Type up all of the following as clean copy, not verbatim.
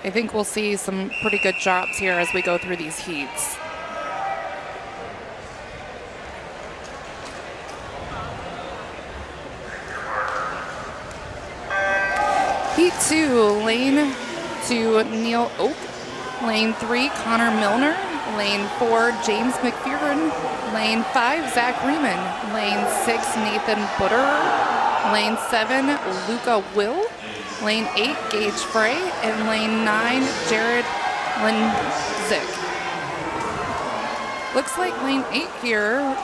I think we'll see some pretty good drops here as we go through these heats. Heat 2, lane 2, Neil Oak. Lane 3, Connor Milner. Lane 4, James McPherson. Lane 5, Zach Riemann. Lane 6, Nathan Butterer. Lane 7, Luca Will. Lane 8, Gage Frey. And lane 9, Jared Lindzick. Looks like lane 8 here,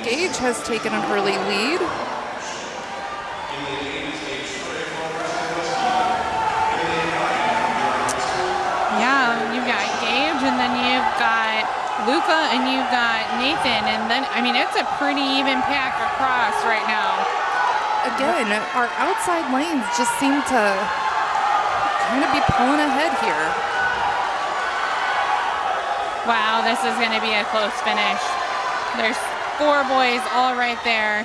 Gage has taken an early lead. Yeah, you've got Gage, and then you've got Luca, and you've got Nathan, and then, I mean, it's a pretty even pack across right now. Again, our outside lanes just seem to kind of be pulling ahead here. Wow, this is going to be a close finish. There's 4 boys all right there.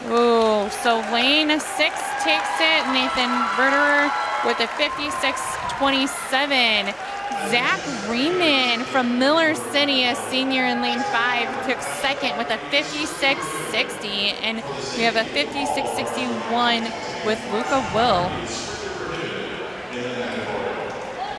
Ooh, so lane 6 takes it. Nathan Verderer with a 56.27. Zach Riemann from Miller City, a senior in lane 5, took second with a 56.60. And we have a 56.61 with Luca Will.